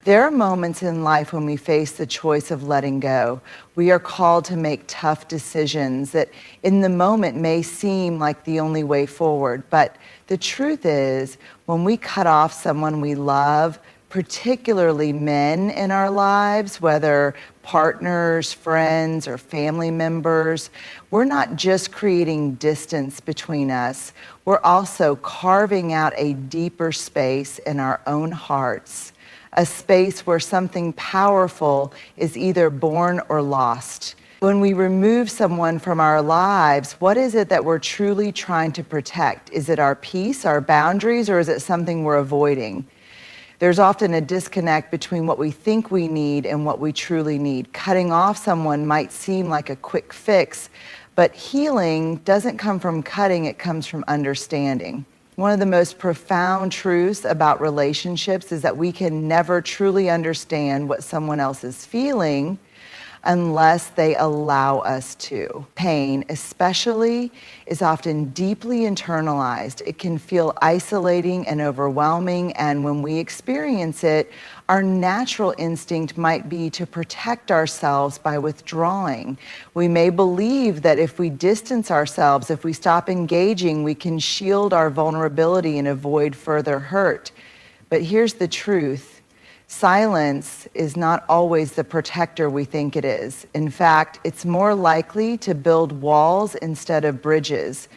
There are moments in life when we face the choice of letting go. We are called to make tough decisions that in the moment may seem like the only way forward. But the truth is, when we cut off someone we love, particularly men in our lives, whether partners, friends, or family members, we're not just creating distance between us, we're also carving out a deeper space in our own hearts. A space where something powerful is either born or lost. When we remove someone from our lives, what is it that we're truly trying to protect? Is it our peace, our boundaries, or is it something we're avoiding? There's often a disconnect between what we think we need and what we truly need. Cutting off someone might seem like a quick fix, but healing doesn't come from cutting, it comes from understanding. One of the most profound truths about relationships is that we can never truly understand what someone else is feeling unless they allow us to. Pain, especially, is often deeply internalized. It can feel isolating and overwhelming, and when we experience it, our natural instinct might be to protect ourselves by withdrawing. We may believe that if we distance ourselves, if we stop engaging, we can shield our vulnerability and avoid further hurt. But here's the truth. Silence is not always the protector we think it is. In fact, it's more likely to build walls instead of bridges.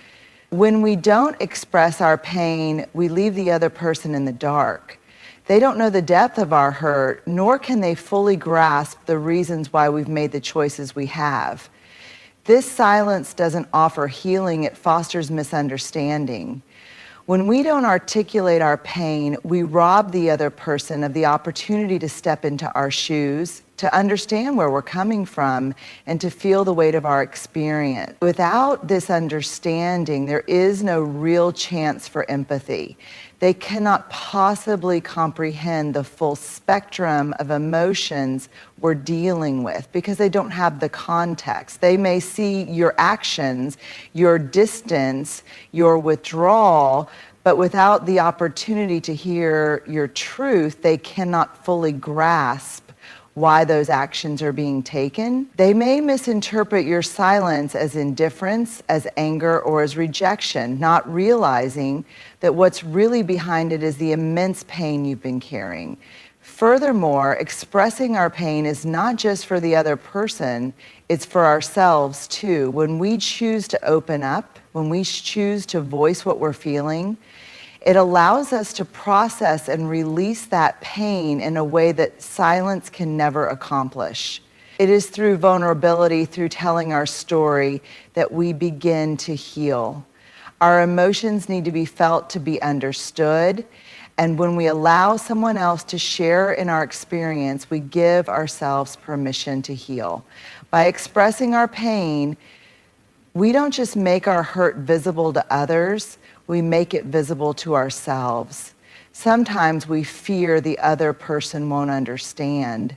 When we don't express our pain, we leave the other person in the dark. They don't know the depth of our hurt, nor can they fully grasp the reasons why we've made the choices we have. This silence doesn't offer healing, it fosters misunderstanding. When we don't articulate our pain, we rob the other person of the opportunity to step into our shoes, to understand where we're coming from, and to feel the weight of our experience. Without this understanding, there is no real chance for empathy. They cannot possibly comprehend the full spectrum of emotions we're dealing with because they don't have the context. They may see your actions, your distance, your withdrawal, but without the opportunity to hear your truth, they cannot fully grasp why those actions are being taken. They may misinterpret your silence as indifference, as anger, or as rejection, not realizing that what's really behind it is the immense pain you've been carrying. Furthermore, expressing our pain is not just for the other person, it's for ourselves too. When we choose to open up, when we choose to voice what we're feeling, it allows us to process and release that pain in a way that silence can never accomplish. It is through vulnerability, through telling our story, that we begin to heal. Our emotions need to be felt to be understood, and when we allow someone else to share in our experience, we give ourselves permission to heal. By expressing our pain, we don't just make our hurt visible to others, we make it visible to ourselves. Sometimes we fear the other person won't understand,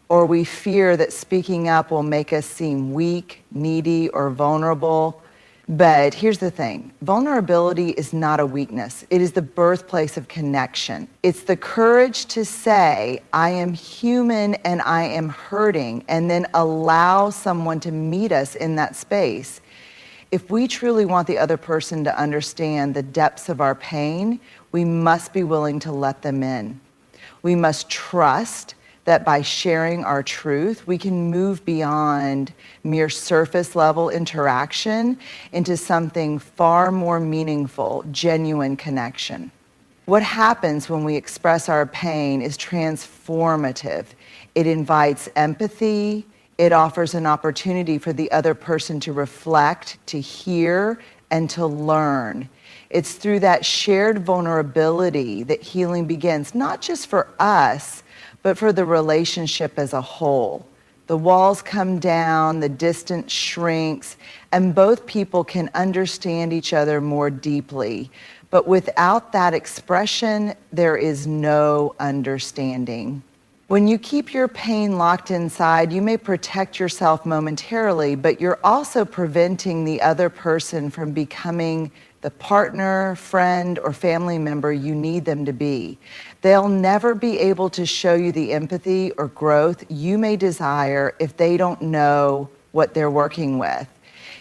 or we fear that speaking up will make us seem weak, needy, or vulnerable. But here's the thing, vulnerability is not a weakness. It is the birthplace of connection. It's the courage to say, I am human and I am hurting, and then allow someone to meet us in that space. If we truly want the other person to understand the depths of our pain, we must be willing to let them in. We must trust that by sharing our truth, we can move beyond mere surface level interaction into something far more meaningful, genuine connection. What happens when we express our pain is transformative. It invites empathy. It offers an opportunity for the other person to reflect, to hear, and to learn. It's through that shared vulnerability that healing begins, not just for us, but for the relationship as a whole. The walls come down, the distance shrinks, and both people can understand each other more deeply. But without that expression, there is no understanding. When you keep your pain locked inside, you may protect yourself momentarily, but you're also preventing the other person from becoming the partner, friend, or family member you need them to be. They'll never be able to show you the empathy or growth you may desire if they don't know what they're working with.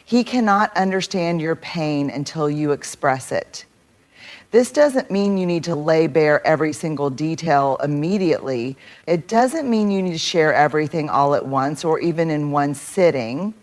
He cannot understand your pain until you express it. This doesn't mean you need to lay bare every single detail immediately. It doesn't mean you need to share everything all at once or even in one sitting,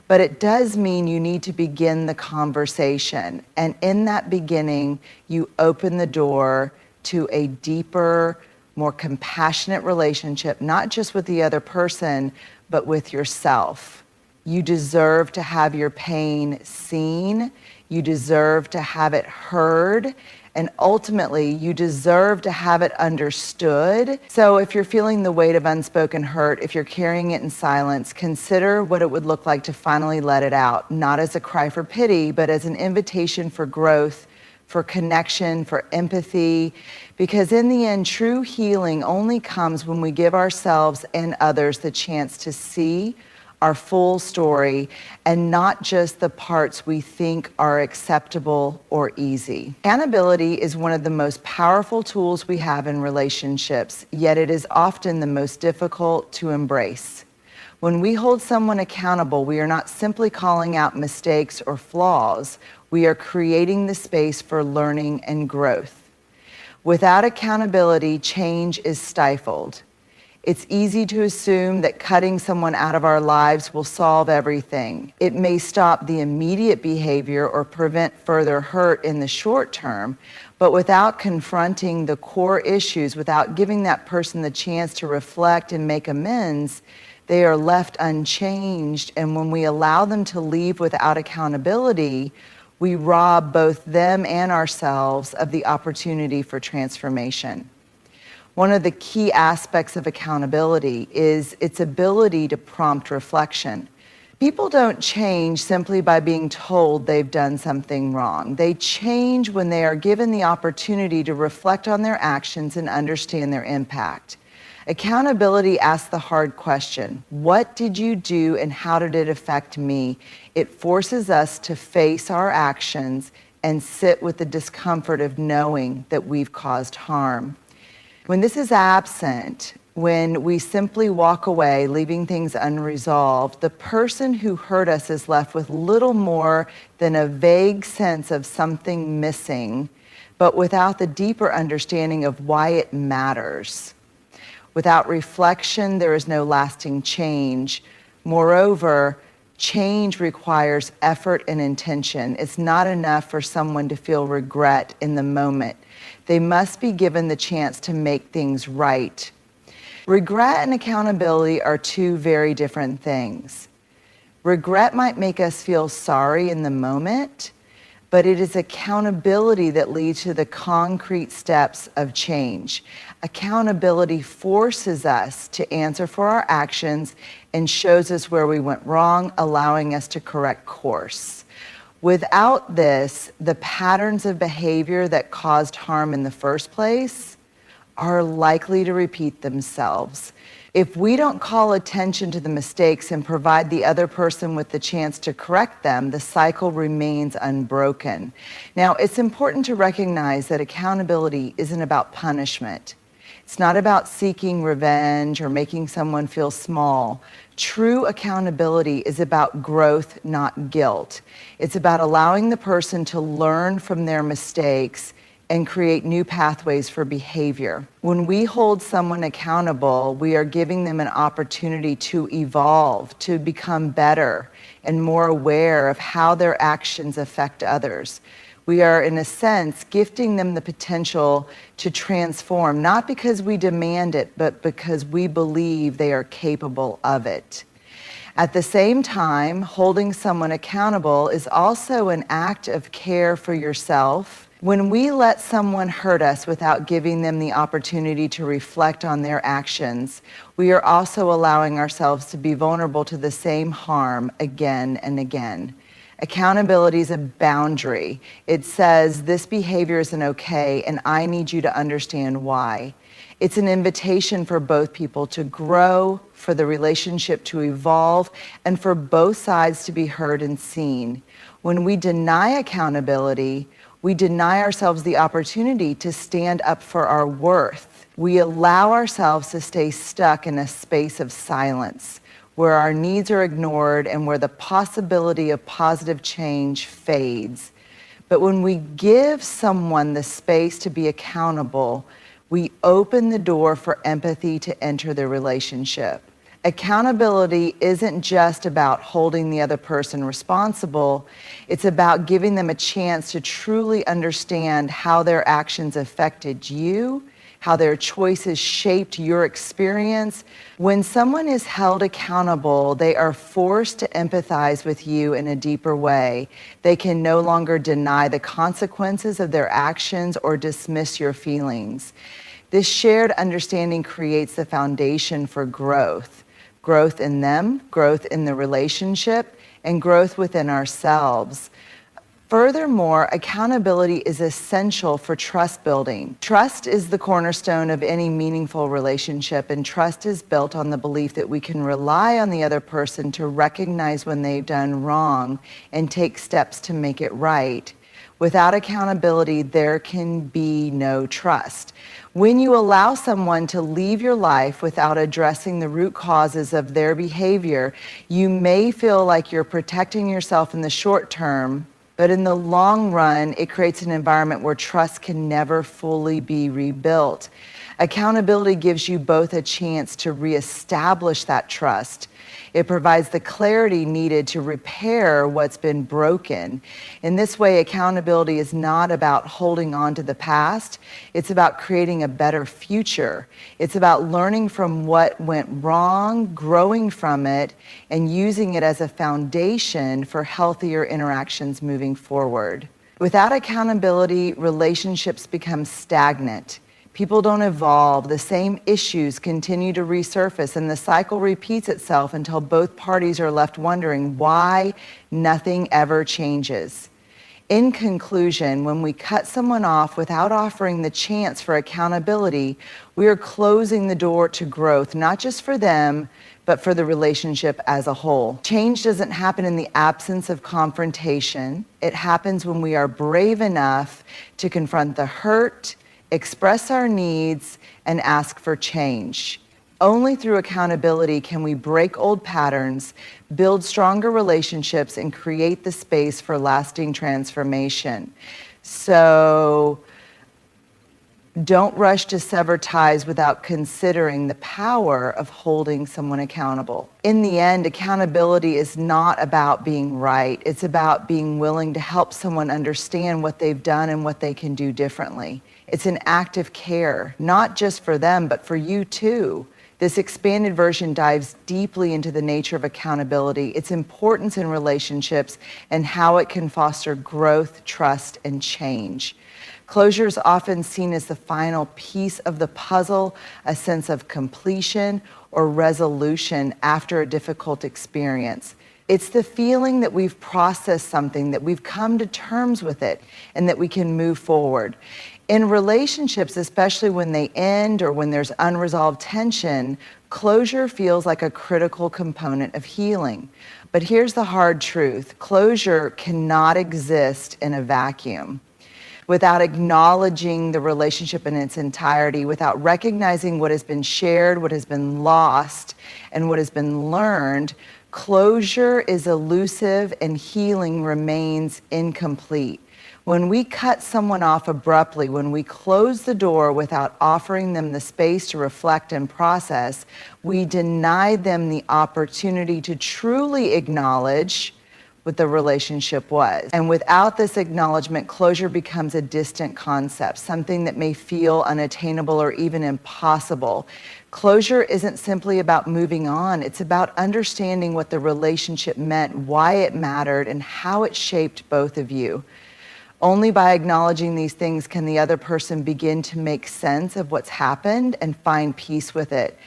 but it does mean you need to begin the conversation. And in that beginning, you open the door to a deeper, more compassionate relationship, not just with the other person, but with yourself. You deserve to have your pain seen. You deserve to have it heard. And ultimately, you deserve to have it understood. So if you're feeling the weight of unspoken hurt, if you're carrying it in silence, consider what it would look like to finally let it out, not as a cry for pity, but as an invitation for growth, for connection, for empathy. Because in the end, true healing only comes when we give ourselves and others the chance to see our full story and not just the parts we think are acceptable or easy. Accountability is one of the most powerful tools we have in relationships, yet it is often the most difficult to embrace. When we hold someone accountable, we are not simply calling out mistakes or flaws, we are creating the space for learning and growth. Without accountability, change is stifled. It's easy to assume that cutting someone out of our lives will solve everything. It may stop the immediate behavior or prevent further hurt in the short term, but without confronting the core issues, without giving that person the chance to reflect and make amends, they are left unchanged. And when we allow them to leave without accountability, we rob both them and ourselves of the opportunity for transformation. One of the key aspects of accountability is its ability to prompt reflection. People don't change simply by being told they've done something wrong. They change when they are given the opportunity to reflect on their actions and understand their impact. Accountability asks the hard question, what did you do and how did it affect me? It forces us to face our actions and sit with the discomfort of knowing that we've caused harm. When this is absent, when we simply walk away, leaving things unresolved, the person who hurt us is left with little more than a vague sense of something missing, but without the deeper understanding of why it matters. Without reflection, there is no lasting change. Moreover, change requires effort and intention. It's not enough for someone to feel regret in the moment. They must be given the chance to make things right. Regret and accountability are two very different things. Regret might make us feel sorry in the moment, but it is accountability that leads to the concrete steps of change. Accountability forces us to answer for our actions and shows us where we went wrong, allowing us to correct course. Without this, the patterns of behavior that caused harm in the first place are likely to repeat themselves. If we don't call attention to the mistakes and provide the other person with the chance to correct them, the cycle remains unbroken. Now, it's important to recognize that accountability isn't about punishment. It's not about seeking revenge or making someone feel small. True accountability is about growth, not guilt. It's about allowing the person to learn from their mistakes and create new pathways for behavior. When we hold someone accountable, we are giving them an opportunity to evolve, to become better and more aware of how their actions affect others. We are, in a sense, gifting them the potential to transform, not because we demand it, but because we believe they are capable of it. At the same time, holding someone accountable is also an act of care for yourself. When we let someone hurt us without giving them the opportunity to reflect on their actions, we are also allowing ourselves to be vulnerable to the same harm again and again. Accountability is a boundary. It says, this behavior isn't okay, and I need you to understand why. It's an invitation for both people to grow, for the relationship to evolve, and for both sides to be heard and seen. When we deny accountability, we deny ourselves the opportunity to stand up for our worth. We allow ourselves to stay stuck in a space of silence where our needs are ignored and where the possibility of positive change fades. But when we give someone the space to be accountable, we open the door for empathy to enter the relationship. Accountability isn't just about holding the other person responsible. It's about giving them a chance to truly understand how their actions affected you, how their choices shaped your experience. When someone is held accountable, they are forced to empathize with you in a deeper way. They can no longer deny the consequences of their actions or dismiss your feelings. This shared understanding creates the foundation for growth. Growth in them, growth in the relationship, and growth within ourselves. Furthermore, accountability is essential for trust building. Trust is the cornerstone of any meaningful relationship, and trust is built on the belief that we can rely on the other person to recognize when they've done wrong and take steps to make it right. Without accountability, there can be no trust. When you allow someone to leave your life without addressing the root causes of their behavior, you may feel like you're protecting yourself in the short term, but in the long run, it creates an environment where trust can never fully be rebuilt. Accountability gives you both a chance to reestablish that trust. It provides the clarity needed to repair what's been broken. In this way, accountability is not about holding on to the past. It's about creating a better future. It's about learning from what went wrong, growing from it, and using it as a foundation for healthier interactions moving forward. Without accountability, relationships become stagnant. People don't evolve, the same issues continue to resurface, and the cycle repeats itself until both parties are left wondering why nothing ever changes. In conclusion, when we cut someone off without offering the chance for accountability, we are closing the door to growth, not just for them, but for the relationship as a whole. Change doesn't happen in the absence of confrontation. It happens when we are brave enough to confront the hurt, express our needs, and ask for change. Only through accountability can we break old patterns, build stronger relationships, and create the space for lasting transformation. So don't rush to sever ties without considering the power of holding someone accountable. In the end, accountability is not about being right. It's about being willing to help someone understand what they've done and what they can do differently. It's an act of care, not just for them, but for you too. This expanded version dives deeply into the nature of accountability, its importance in relationships, and how it can foster growth, trust, and change. Closure is often seen as the final piece of the puzzle, a sense of completion or resolution after a difficult experience. It's the feeling that we've processed something, that we've come to terms with it, and that we can move forward. In relationships, especially when they end or when there's unresolved tension, closure feels like a critical component of healing. But here's the hard truth: closure cannot exist in a vacuum. Without acknowledging the relationship in its entirety, without recognizing what has been shared, what has been lost, and what has been learned, closure is elusive and healing remains incomplete. When we cut someone off abruptly, when we close the door without offering them the space to reflect and process, we deny them the opportunity to truly acknowledge what the relationship was. And without this acknowledgement, closure becomes a distant concept, something that may feel unattainable or even impossible. Closure isn't simply about moving on. It's about understanding what the relationship meant, why it mattered, and how it shaped both of you. Only by acknowledging these things can the other person begin to make sense of what's happened and find peace with it.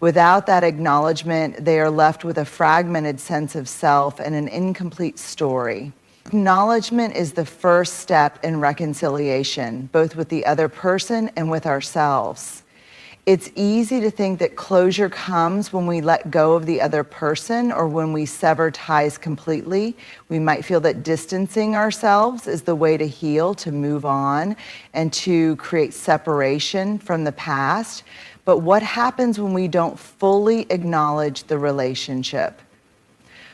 Without that acknowledgement, they are left with a fragmented sense of self and an incomplete story. Acknowledgement is the first step in reconciliation, both with the other person and with ourselves. It's easy to think that closure comes when we let go of the other person or when we sever ties completely. We might feel that distancing ourselves is the way to heal, to move on, and to create separation from the past. But what happens when we don't fully acknowledge the relationship?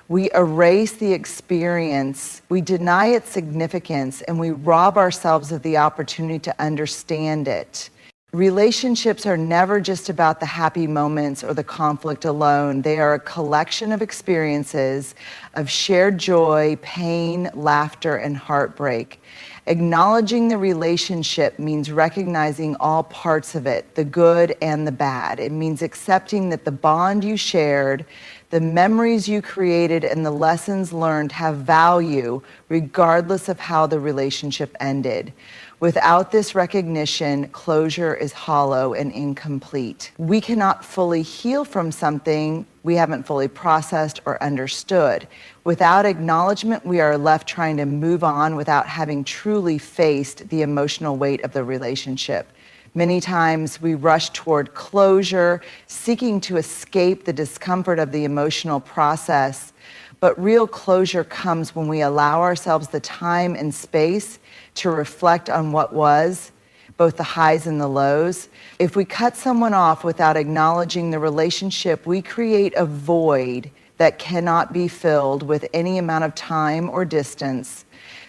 We erase the experience, we deny its significance, and we rob ourselves of the opportunity to understand it. Relationships are never just about the happy moments or the conflict alone. They are a collection of experiences of shared joy, pain, laughter, and heartbreak. Acknowledging the relationship means recognizing all parts of it, the good and the bad. It means accepting that the bond you shared, the memories you created, and the lessons learned have value regardless of how the relationship ended. Without this recognition, closure is hollow and incomplete. We cannot fully heal from something we haven't fully processed or understood. Without acknowledgement, we are left trying to move on without having truly faced the emotional weight of the relationship. Many times we rush toward closure, seeking to escape the discomfort of the emotional process. But real closure comes when we allow ourselves the time and space to reflect on what was, both the highs and the lows. If we cut someone off without acknowledging the relationship, we create a void that cannot be filled with any amount of time or distance.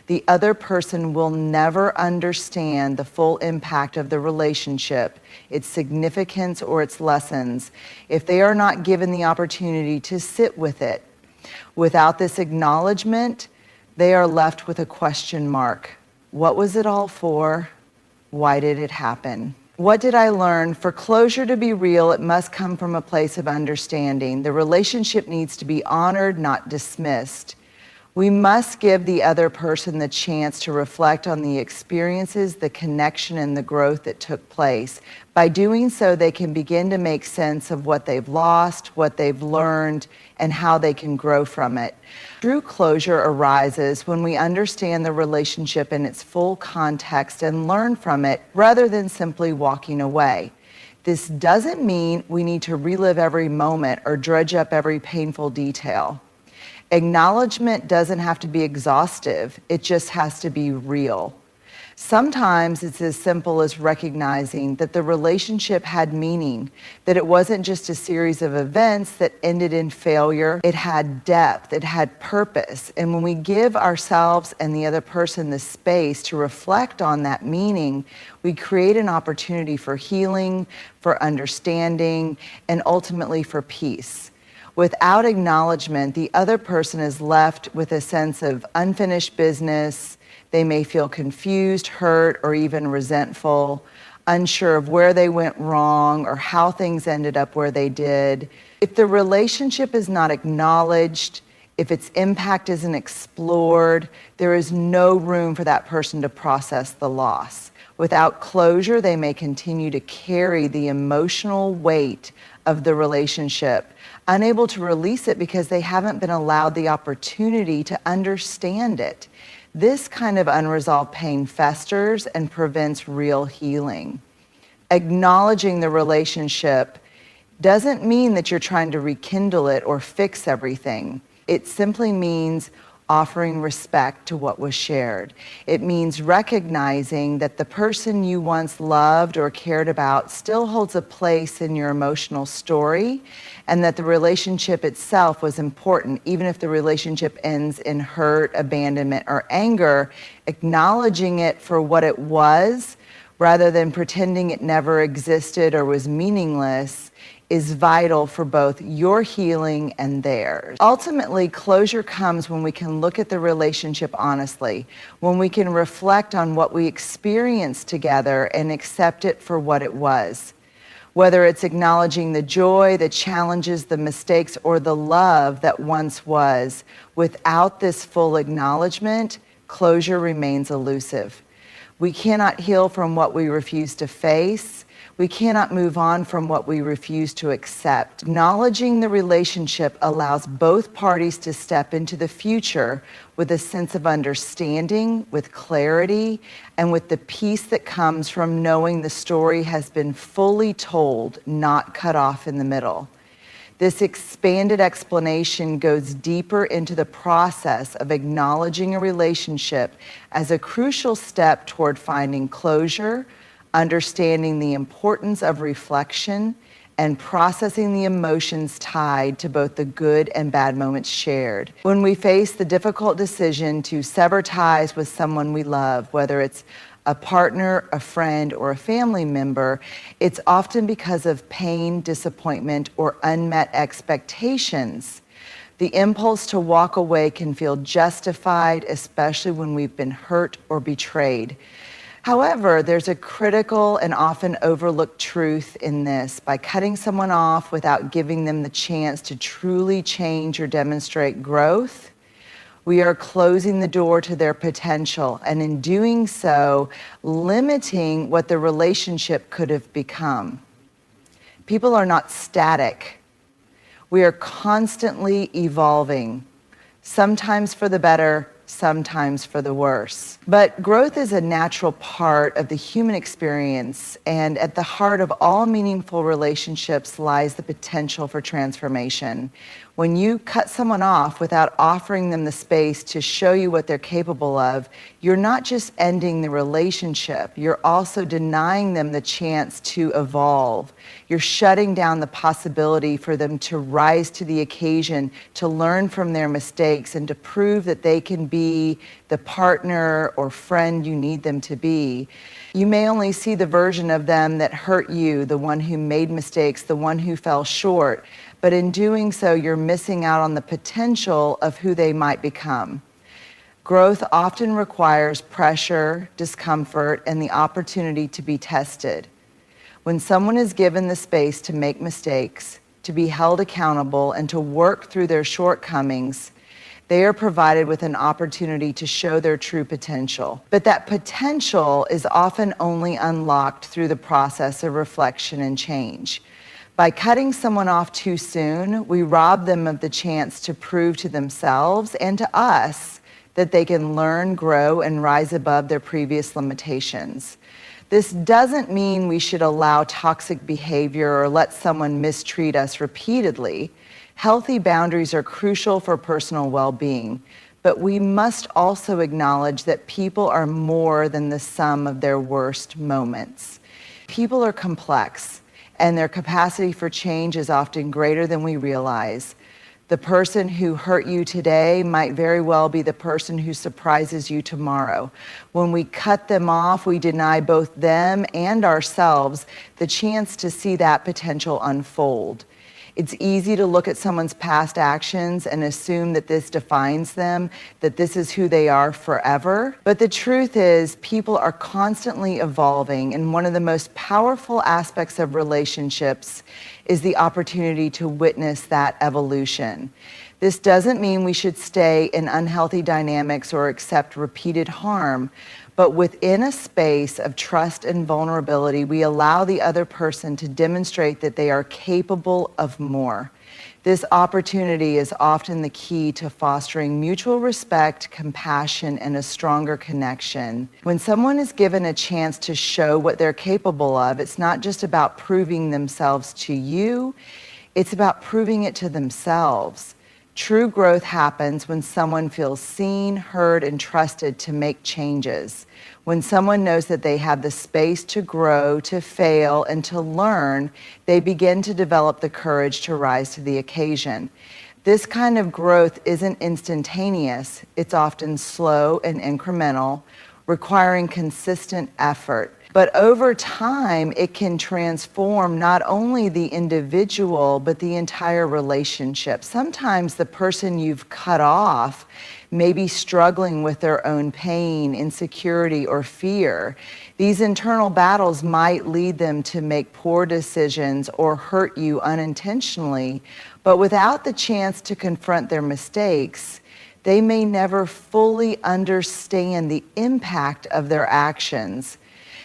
The other person will never understand the full impact of the relationship, its significance, or its lessons if they are not given the opportunity to sit with it. Without this acknowledgement, they are left with a question mark. What was it all for? Why did it happen? What did I learn? For closure to be real, it must come from a place of understanding. The relationship needs to be honored, not dismissed. We must give the other person the chance to reflect on the experiences, the connection, and the growth that took place. By doing so, they can begin to make sense of what they've lost, what they've learned, and how they can grow from it. True closure arises when we understand the relationship in its full context and learn from it rather than simply walking away. This doesn't mean we need to relive every moment or dredge up every painful detail. Acknowledgement doesn't have to be exhaustive, it just has to be real. Sometimes it's as simple as recognizing that the relationship had meaning, that it wasn't just a series of events that ended in failure. It had depth, it had purpose. And when we give ourselves and the other person the space to reflect on that meaning, we create an opportunity for healing, for understanding, and ultimately for peace. Without acknowledgement, the other person is left with a sense of unfinished business. They may feel confused, hurt, or even resentful, unsure of where they went wrong or how things ended up where they did. If the relationship is not acknowledged, if its impact isn't explored, there is no room for that person to process the loss. Without closure, they may continue to carry the emotional weight of the relationship, unable to release it because they haven't been allowed the opportunity to understand it. This kind of unresolved pain festers and prevents real healing. Acknowledging the relationship doesn't mean that you're trying to rekindle it or fix everything. It simply means offering respect to what was shared. It means recognizing that the person you once loved or cared about still holds a place in your emotional story, and that the relationship itself was important, even if the relationship ends in hurt, abandonment, or anger. Acknowledging it for what it was, rather than pretending it never existed or was meaningless, is vital for both your healing and theirs. Ultimately, closure comes when we can look at the relationship honestly, when we can reflect on what we experienced together and accept it for what it was. Whether it's acknowledging the joy, the challenges, the mistakes, or the love that once was, without this full acknowledgement, closure remains elusive. We cannot heal from what we refuse to face. We cannot move on from what we refuse to accept. Acknowledging the relationship allows both parties to step into the future with a sense of understanding, with clarity, and with the peace that comes from knowing the story has been fully told, not cut off in the middle. This expanded explanation goes deeper into the process of acknowledging a relationship as a crucial step toward finding closure, understanding the importance of reflection, and processing the emotions tied to both the good and bad moments shared. When we face the difficult decision to sever ties with someone we love, whether it's a partner, a friend, or a family member, it's often because of pain, disappointment, or unmet expectations. The impulse to walk away can feel justified, especially when we've been hurt or betrayed. However, there's a critical and often overlooked truth in this. By cutting someone off without giving them the chance to truly change or demonstrate growth, we are closing the door to their potential, and in doing so, limiting what the relationship could have become. People are not static. We are constantly evolving, sometimes for the better, sometimes for the worse. But growth is a natural part of the human experience, and at the heart of all meaningful relationships lies the potential for transformation. When you cut someone off without offering them the space to show you what they're capable of, you're not just ending the relationship, you're also denying them the chance to evolve. You're shutting down the possibility for them to rise to the occasion, to learn from their mistakes, and to prove that they can be the partner or friend you need them to be. You may only see the version of them that hurt you, the one who made mistakes, the one who fell short. But in doing so, you're missing out on the potential of who they might become. Growth often requires pressure, discomfort, and the opportunity to be tested. When someone is given the space to make mistakes, to be held accountable, and to work through their shortcomings, they are provided with an opportunity to show their true potential. But that potential is often only unlocked through the process of reflection and change. By cutting someone off too soon, we rob them of the chance to prove to themselves and to us that they can learn, grow, and rise above their previous limitations. This doesn't mean we should allow toxic behavior or let someone mistreat us repeatedly. Healthy boundaries are crucial for personal well-being, but we must also acknowledge that people are more than the sum of their worst moments. People are complex, and their capacity for change is often greater than we realize. The person who hurt you today might very well be the person who surprises you tomorrow. When we cut them off, we deny both them and ourselves the chance to see that potential unfold. It's easy to look at someone's past actions and assume that this defines them, that this is who they are forever. But the truth is, people are constantly evolving, and one of the most powerful aspects of relationships is the opportunity to witness that evolution. This doesn't mean we should stay in unhealthy dynamics or accept repeated harm, but within a space of trust and vulnerability, we allow the other person to demonstrate that they are capable of more. This opportunity is often the key to fostering mutual respect, compassion, and a stronger connection. When someone is given a chance to show what they're capable of, it's not just about proving themselves to you, it's about proving it to themselves. True growth happens when someone feels seen, heard, and trusted to make changes. When someone knows that they have the space to grow, to fail, and to learn, they begin to develop the courage to rise to the occasion. This kind of growth isn't instantaneous. It's often slow and incremental, requiring consistent effort. But over time, it can transform not only the individual, but the entire relationship. Sometimes the person you've cut off may be struggling with their own pain, insecurity, or fear. These internal battles might lead them to make poor decisions or hurt you unintentionally, but without the chance to confront their mistakes, they may never fully understand the impact of their actions.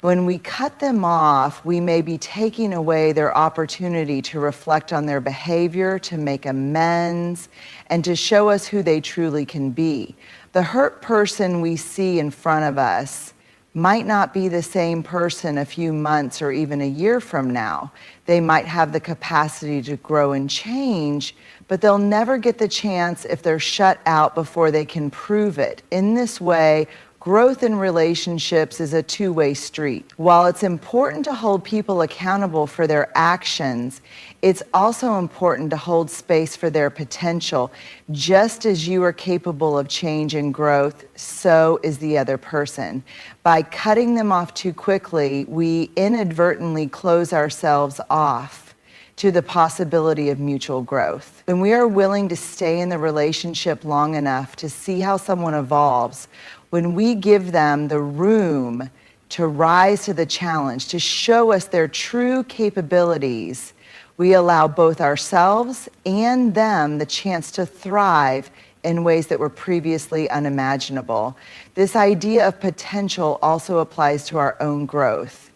When we cut them off, we may be taking away their opportunity to reflect on their behavior, to make amends, and to show us who they truly can be. The hurt person we see in front of us might not be the same person a few months or even a year from now. They might have the capacity to grow and change, but they'll never get the chance if they're shut out before they can prove it. In this way, growth in relationships is a two-way street. While it's important to hold people accountable for their actions, it's also important to hold space for their potential. Just as you are capable of change and growth, so is the other person. By cutting them off too quickly, we inadvertently close ourselves off to the possibility of mutual growth. When we are willing to stay in the relationship long enough to see how someone evolves, when we give them the room to rise to the challenge, to show us their true capabilities, we allow both ourselves and them the chance to thrive in ways that were previously unimaginable. This idea of potential also applies to our own growth.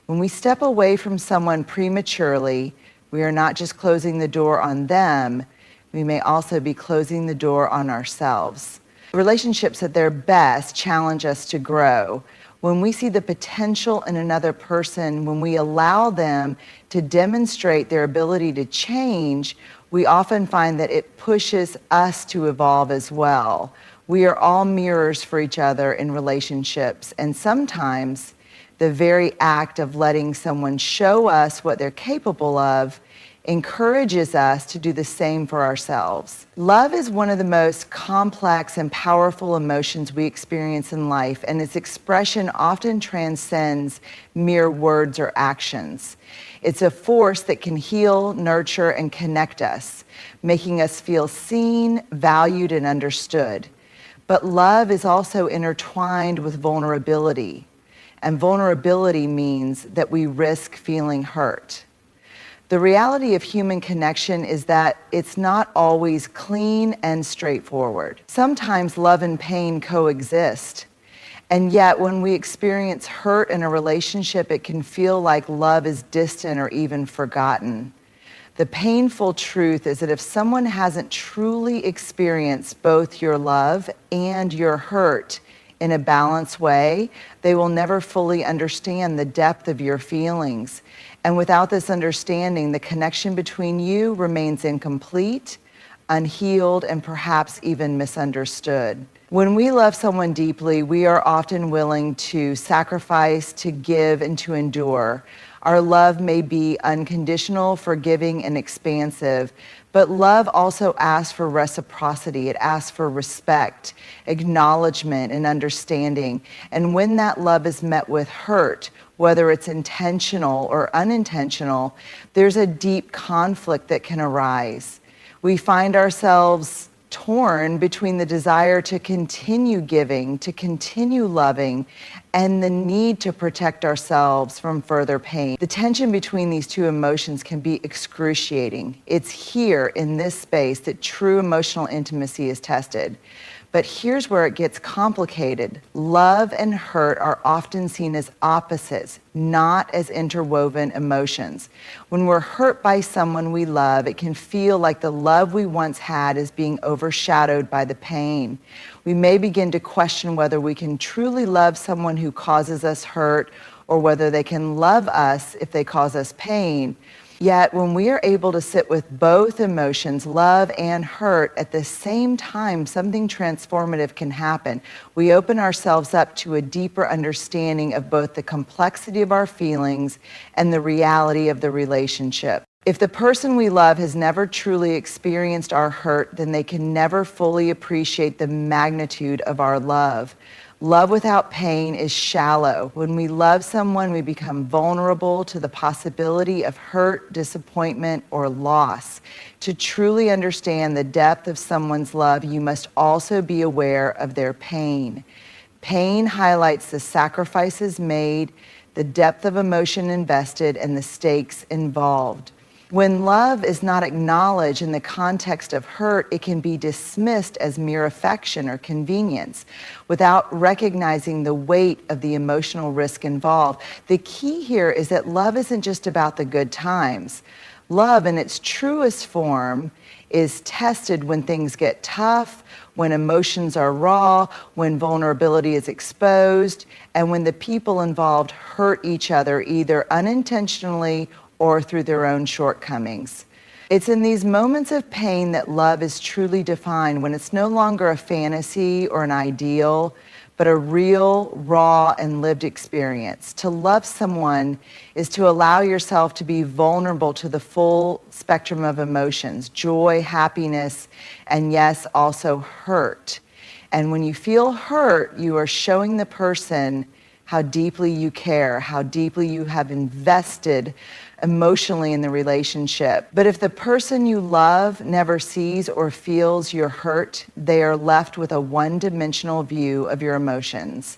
When we step away from someone prematurely, we are not just closing the door on them, we may also be closing the door on ourselves. Relationships at their best challenge us to grow. When we see the potential in another person, when we allow them to demonstrate their ability to change, we often find that it pushes us to evolve as well. We are all mirrors for each other in relationships, and sometimes the very act of letting someone show us what they're capable of encourages us to do the same for ourselves. Love is one of the most complex and powerful emotions we experience in life, and its expression often transcends mere words or actions. It's a force that can heal, nurture, and connect us, making us feel seen, valued, and understood. But love is also intertwined with vulnerability, and vulnerability means that we risk feeling hurt. The reality of human connection is that it's not always clean and straightforward. Sometimes love and pain coexist. And yet, when we experience hurt in a relationship, it can feel like love is distant or even forgotten. The painful truth is that if someone hasn't truly experienced both your love and your hurt in a balanced way, they will never fully understand the depth of your feelings. And without this understanding, the connection between you remains incomplete, unhealed, and perhaps even misunderstood. When we love someone deeply, we are often willing to sacrifice, to give, and to endure. Our love may be unconditional, forgiving, and expansive, but love also asks for reciprocity. It asks for respect, acknowledgement, and understanding. And when that love is met with hurt, whether it's intentional or unintentional, there's a deep conflict that can arise. We find ourselves torn between the desire to continue giving, to continue loving, and the need to protect ourselves from further pain. The tension between these two emotions can be excruciating. It's here in this space that true emotional intimacy is tested. But here's where it gets complicated. Love and hurt are often seen as opposites, not as interwoven emotions. When we're hurt by someone we love, it can feel like the love we once had is being overshadowed by the pain. We may begin to question whether we can truly love someone who causes us hurt or whether they can love us if they cause us pain. Yet, when we are able to sit with both emotions, love and hurt, at the same time, something transformative can happen. We open ourselves up to a deeper understanding of both the complexity of our feelings and the reality of the relationship. If the person we love has never truly experienced our hurt, then they can never fully appreciate the magnitude of our love. Love without pain is shallow. When we love someone, we become vulnerable to the possibility of hurt, disappointment, or loss. To truly understand the depth of someone's love, you must also be aware of their pain. Pain highlights the sacrifices made, the depth of emotion invested, and the stakes involved. When love is not acknowledged in the context of hurt, it can be dismissed as mere affection or convenience without recognizing the weight of the emotional risk involved. The key here is that love isn't just about the good times. Love in its truest form is tested when things get tough, when emotions are raw, when vulnerability is exposed, and when the people involved hurt each other either unintentionally or through their own shortcomings. It's in these moments of pain that love is truly defined, when it's no longer a fantasy or an ideal, but a real, raw, and lived experience. To love someone is to allow yourself to be vulnerable to the full spectrum of emotions: joy, happiness, and yes, also hurt. And when you feel hurt, you are showing the person how deeply you care, how deeply you have invested emotionally in the relationship. But if the person you love never sees or feels your hurt, they are left with a one-dimensional view of your emotions.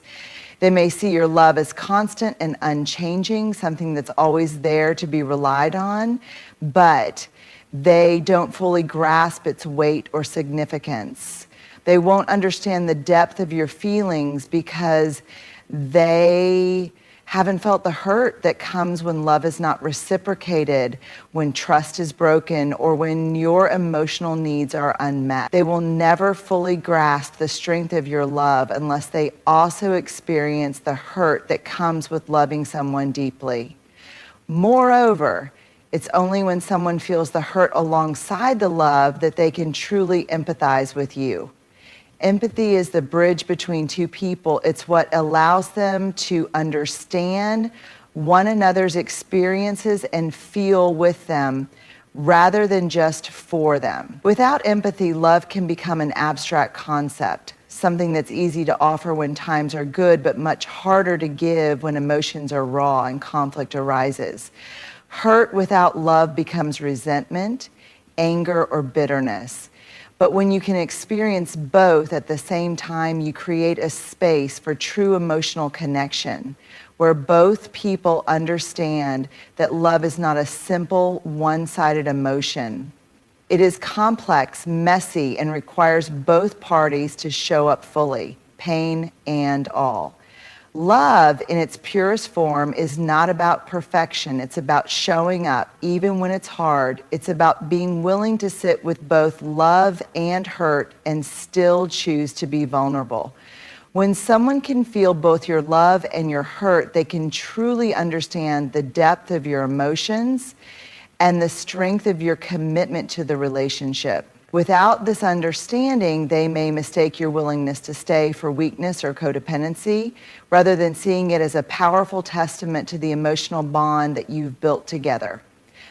They may see your love as constant and unchanging, something that's always there to be relied on, but they don't fully grasp its weight or significance. They won't understand the depth of your feelings because they haven't felt the hurt that comes when love is not reciprocated, when trust is broken, or when your emotional needs are unmet. They will never fully grasp the strength of your love unless they also experience the hurt that comes with loving someone deeply. Moreover, it's only when someone feels the hurt alongside the love that they can truly empathize with you. Empathy is the bridge between two people. It's what allows them to understand one another's experiences and feel with them rather than just for them. Without empathy, love can become an abstract concept, something that's easy to offer when times are good, but much harder to give when emotions are raw and conflict arises. Hurt without love becomes resentment, anger, or bitterness. But when you can experience both at the same time, you create a space for true emotional connection, where both people understand that love is not a simple, one-sided emotion. It is complex, messy, and requires both parties to show up fully, pain and all. Love, in its purest form, is not about perfection. It's about showing up, even when it's hard. It's about being willing to sit with both love and hurt and still choose to be vulnerable. When someone can feel both your love and your hurt, they can truly understand the depth of your emotions and the strength of your commitment to the relationship. Without this understanding, they may mistake your willingness to stay for weakness or codependency, rather than seeing it as a powerful testament to the emotional bond that you've built together.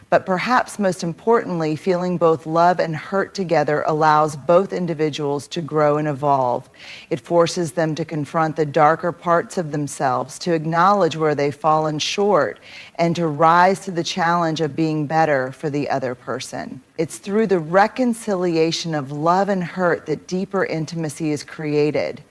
But perhaps most importantly, feeling both love and hurt together allows both individuals to grow and evolve. It forces them to confront the darker parts of themselves, to acknowledge where they've fallen short, and to rise to the challenge of being better for the other person. It's through the reconciliation of love and hurt that deeper intimacy is created.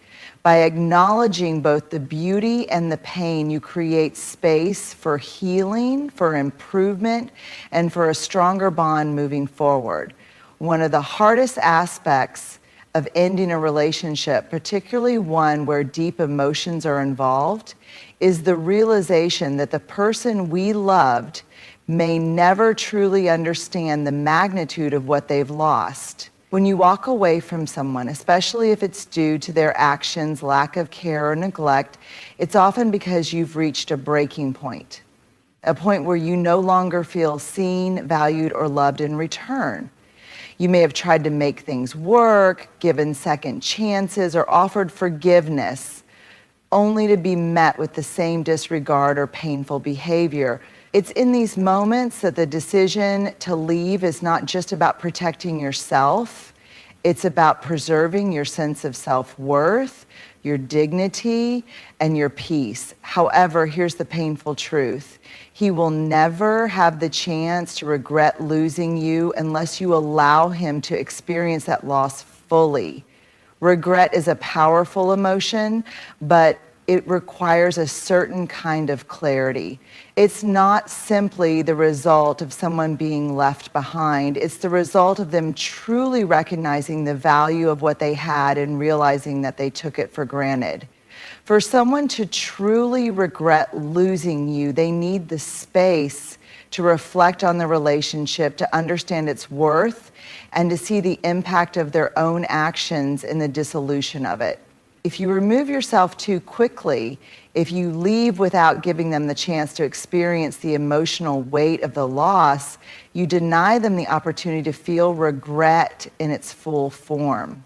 By acknowledging both the beauty and the pain, you create space for healing, for improvement, and for a stronger bond moving forward. One of the hardest aspects of ending a relationship, particularly one where deep emotions are involved, is the realization that the person we loved may never truly understand the magnitude of what they've lost. When you walk away from someone, especially if it's due to their actions, lack of care, or neglect, it's often because you've reached a breaking point, a point where you no longer feel seen, valued, or loved in return. You may have tried to make things work, given second chances, or offered forgiveness, only to be met with the same disregard or painful behavior. It's in these moments that the decision to leave is not just about protecting yourself. It's about preserving your sense of self-worth, your dignity, and your peace. However, here's the painful truth. He will never have the chance to regret losing you unless you allow him to experience that loss fully. Regret is a powerful emotion, but it requires a certain kind of clarity. It's not simply the result of someone being left behind. It's the result of them truly recognizing the value of what they had and realizing that they took it for granted. For someone to truly regret losing you, they need the space to reflect on the relationship, to understand its worth, and to see the impact of their own actions in the dissolution of it. If you remove yourself too quickly, if you leave without giving them the chance to experience the emotional weight of the loss, you deny them the opportunity to feel regret in its full form.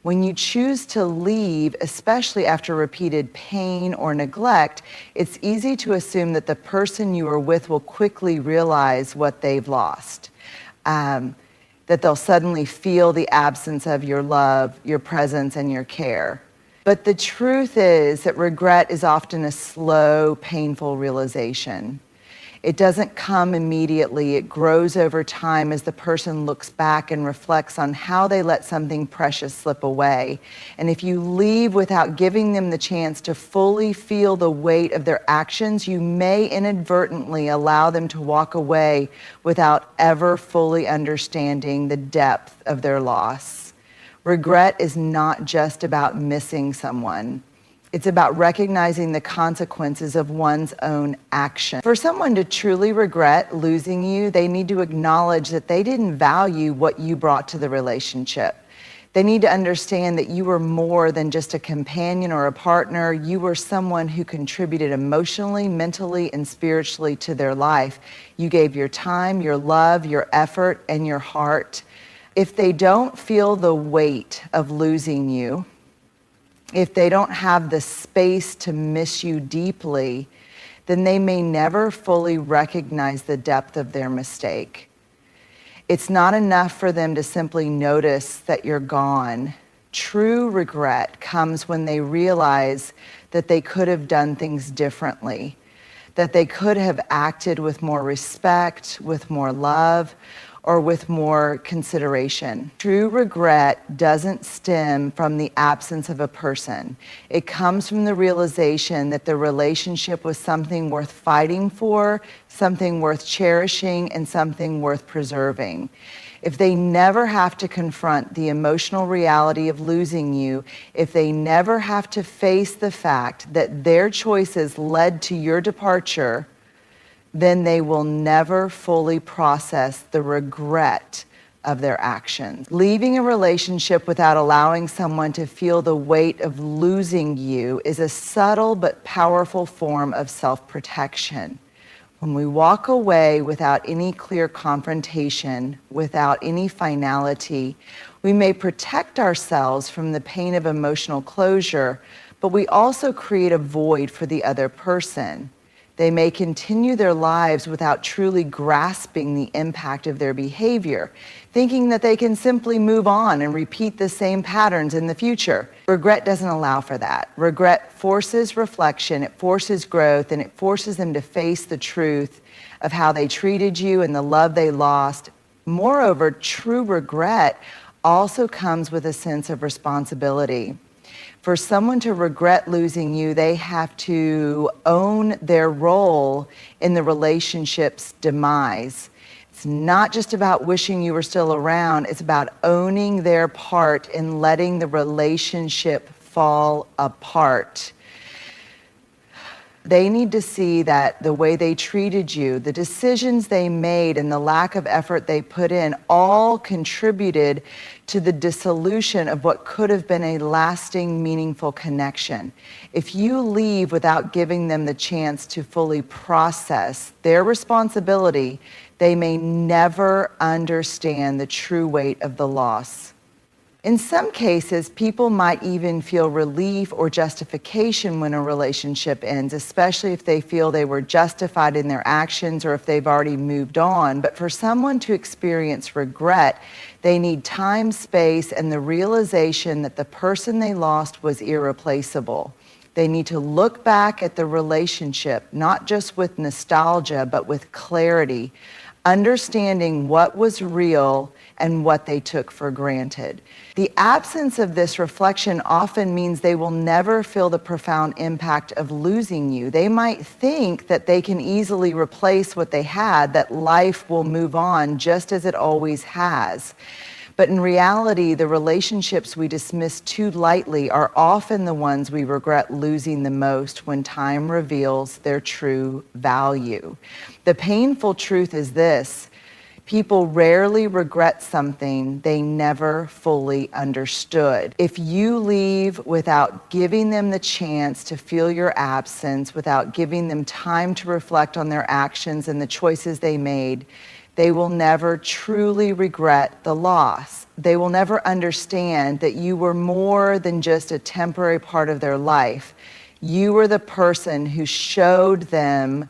When you choose to leave, especially after repeated pain or neglect, it's easy to assume that the person you are with will quickly realize what they've lost. That they'll suddenly feel the absence of your love, your presence, and your care. But the truth is that regret is often a slow, painful realization. It doesn't come immediately. It grows over time as the person looks back and reflects on how they let something precious slip away. And if you leave without giving them the chance to fully feel the weight of their actions, you may inadvertently allow them to walk away without ever fully understanding the depth of their loss. Regret is not just about missing someone. It's about recognizing the consequences of one's own action. For someone to truly regret losing you, they need to acknowledge that they didn't value what you brought to the relationship. They need to understand that you were more than just a companion or a partner. You were someone who contributed emotionally, mentally, and spiritually to their life. You gave your time, your love, your effort, and your heart. If they don't feel the weight of losing you, if they don't have the space to miss you deeply, then they may never fully recognize the depth of their mistake. It's not enough for them to simply notice that you're gone. True regret comes when they realize that they could have done things differently, that they could have acted with more respect, with more love, or with more consideration. True regret doesn't stem from the absence of a person. It comes from the realization that the relationship was something worth fighting for, something worth cherishing, and something worth preserving. If they never have to confront the emotional reality of losing you, if they never have to face the fact that their choices led to your departure, then they will never fully process the regret of their actions. Leaving a relationship without allowing someone to feel the weight of losing you is a subtle but powerful form of self-protection. When we walk away without any clear confrontation, without any finality, we may protect ourselves from the pain of emotional closure, but we also create a void for the other person. They may continue their lives without truly grasping the impact of their behavior, thinking that they can simply move on and repeat the same patterns in the future. Regret doesn't allow for that. Regret forces reflection, it forces growth, and it forces them to face the truth of how they treated you and the love they lost. Moreover, true regret also comes with a sense of responsibility. For someone to regret losing you, they have to own their role in the relationship's demise. It's not just about wishing you were still around, it's about owning their part in letting the relationship fall apart. They need to see that the way they treated you, the decisions they made, and the lack of effort they put in all contributed to the dissolution of what could have been a lasting, meaningful connection. If you leave without giving them the chance to fully process their responsibility, they may never understand the true weight of the loss. In some cases, people might even feel relief or justification when a relationship ends, especially if they feel they were justified in their actions or if they've already moved on. But for someone to experience regret, they need time, space, and the realization that the person they lost was irreplaceable. They need to look back at the relationship, not just with nostalgia, but with clarity, understanding what was real and what they took for granted. The absence of this reflection often means they will never feel the profound impact of losing you. They might think that they can easily replace what they had, that life will move on just as it always has. But in reality, the relationships we dismiss too lightly are often the ones we regret losing the most when time reveals their true value. The painful truth is this: people rarely regret something they never fully understood. If you leave without giving them the chance to feel your absence, without giving them time to reflect on their actions and the choices they made, they will never truly regret the loss. They will never understand that you were more than just a temporary part of their life. You were the person who showed them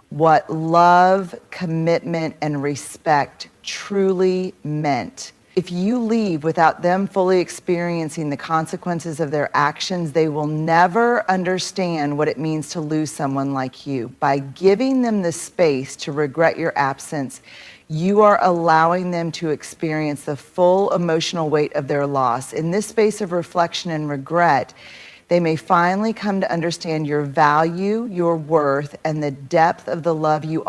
what love, commitment, and respect truly meant. If you leave without them fully experiencing the consequences of their actions, they will never understand what it means to lose someone like you. By giving them the space to regret your absence, you are allowing them to experience the full emotional weight of their loss. In this space of reflection and regret, they may finally come to understand your value, your worth, and the depth of the love you